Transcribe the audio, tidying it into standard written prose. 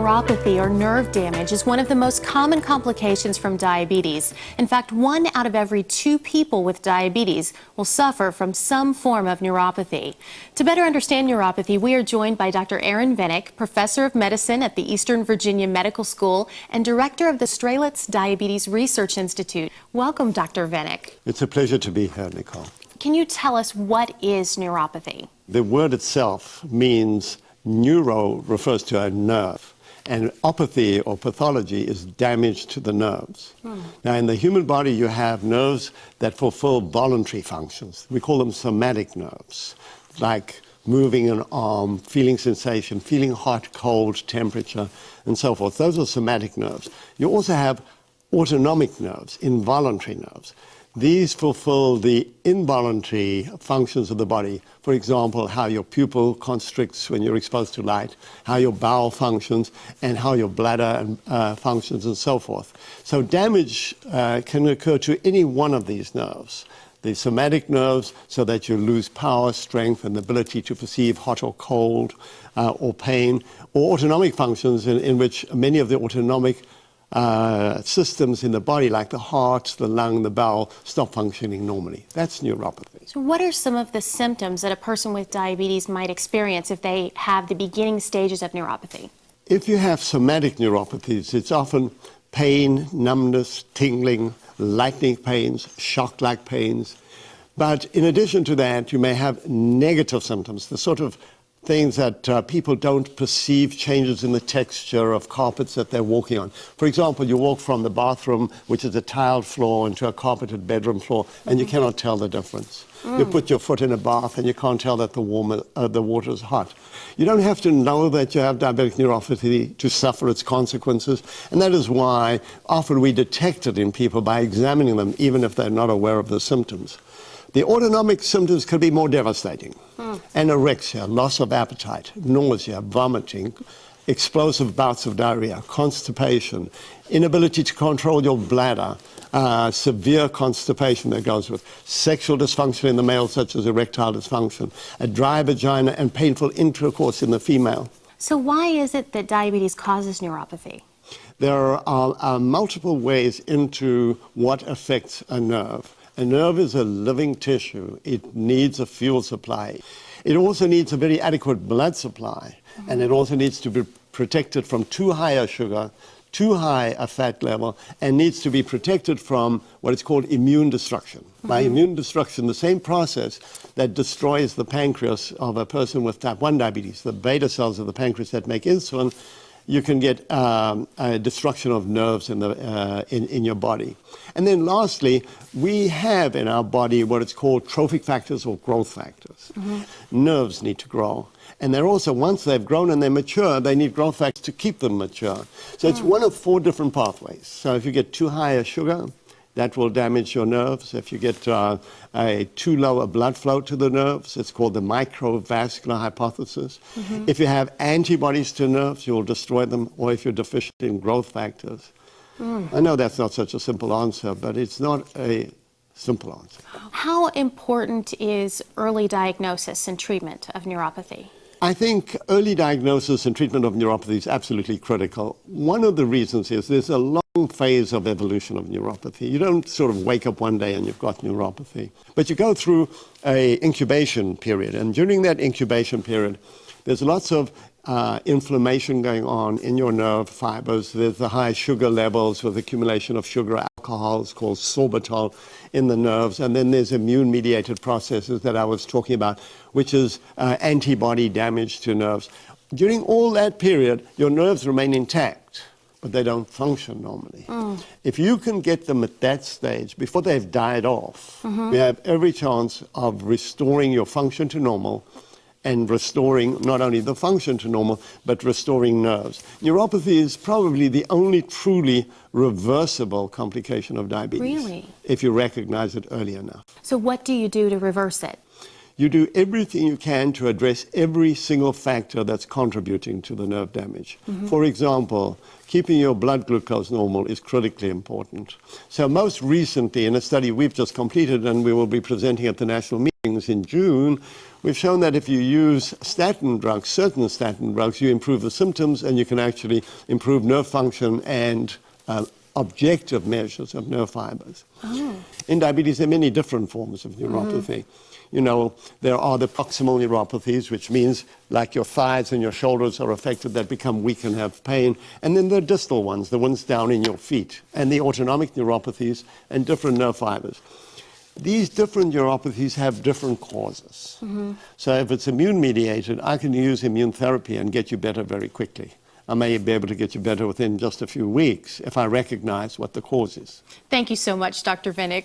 Neuropathy or nerve damage is one of the most common complications from diabetes. In fact, 1 out of every 2 people with diabetes will suffer from some form of neuropathy. To better understand neuropathy, we are joined by Dr. Aaron Vennick, professor of medicine at the Eastern Virginia Medical School and director of the Strelitz Diabetes Research Institute. Welcome, Dr. Vennick. It's a pleasure to be here, Nicole. Can you tell us what is neuropathy? The word itself means neuro refers to a nerve, and opathy or pathology is damage to the nerves. Now, in the human body, you have nerves that fulfill voluntary functions. We call them somatic nerves, like moving an arm, feeling sensation, feeling hot, cold, temperature, and so forth. Those are somatic nerves. You also have autonomic nerves, involuntary nerves. These fulfill the involuntary functions of the body. For example, how your pupil constricts when you're exposed to light, how your bowel functions, and how your bladder functions, and so forth. So damage can occur to any one of these nerves. The somatic nerves, so that you lose power, strength, and the ability to perceive hot or cold or pain, or autonomic functions in which many of the autonomic systems in the body, like the heart, the lung, the bowel, stop functioning normally. That's neuropathy. So what are some of the symptoms that a person with diabetes might experience if they have the beginning stages of neuropathy? If you have somatic neuropathies, it's often pain, numbness, tingling, lightning pains, shock-like pains. But in addition to that, you may have negative symptoms, the sort of things that people don't perceive, changes in the texture of carpets that they're walking on. For example, you walk from the bathroom, which is a tiled floor, into a carpeted bedroom floor, and you cannot tell the difference. You put your foot in a bath and you can't tell that the water is hot. You don't have to know that you have diabetic neuropathy to suffer its consequences, and that is why often we detect it in people by examining them, even if they're not aware of the symptoms. The autonomic symptoms could be more devastating. Anorexia, loss of appetite, nausea, vomiting, explosive bouts of diarrhea, constipation, inability to control your bladder, severe constipation that goes with sexual dysfunction in the male, such as erectile dysfunction, a dry vagina, and painful intercourse in the female. So why is it that diabetes causes neuropathy? There are multiple ways into what affects a nerve. A nerve is a living tissue. It needs a fuel supply. It also needs a very adequate blood supply, and it also needs to be protected from too high a sugar, too high a fat level, and needs to be protected from what is called immune destruction. By immune destruction, the same process that destroys the pancreas of a person with type 1 diabetes, the beta cells of the pancreas that make insulin, you can get a destruction of nerves in your body. And then lastly, we have in our body what it's called trophic factors or growth factors. Nerves need to grow. And they're also, once they've grown and they're mature, they need growth factors to keep them mature. So it's one of 4 different pathways. So if you get too high a sugar, that will damage your nerves. If you get too low a blood flow to the nerves, it's called the microvascular hypothesis. If you have antibodies to nerves, you'll destroy them, or if you're deficient in growth factors. I know that's not such a simple answer, but it's not a simple answer. How important is early diagnosis and treatment of neuropathy? I think early diagnosis and treatment of neuropathy is absolutely critical. One of the reasons is there's a long phase of evolution of neuropathy. You don't sort of wake up one day and you've got neuropathy. But you go through an incubation period, and during that incubation period, there's lots of inflammation going on in your nerve fibers. There's the high sugar levels with accumulation of sugar alcohols called sorbitol in the nerves. And then there's immune-mediated processes that I was talking about, which is antibody damage to nerves. During all that period, your nerves remain intact, but they don't function normally. If you can get them at that stage, before they've died off, you have every chance of restoring your function to normal, and restoring not only the function to normal, but restoring nerves. Neuropathy is probably the only truly reversible complication of diabetes. Really? If you recognize it early enough. So what do you do to reverse it? You do everything you can to address every single factor that's contributing to the nerve damage. For example, keeping your blood glucose normal is critically important. So most recently, in a study we've just completed and we will be presenting at the national meeting meetings in June, we've shown that if you use statin drugs, certain statin drugs, you improve the symptoms and you can actually improve nerve function and objective measures of nerve fibers. Oh. In diabetes, there are many different forms of neuropathy. You know, there are the proximal neuropathies, which means like your thighs and your shoulders are affected, that become weak and have pain. And then the distal ones, the ones down in your feet, and the autonomic neuropathies and different nerve fibers. These different neuropathies have different causes. So if it's immune mediated, I can use immune therapy and get you better very quickly. I may be able to get you better within just a few weeks if I recognize what the cause is. Thank you so much, Dr. Vinnick.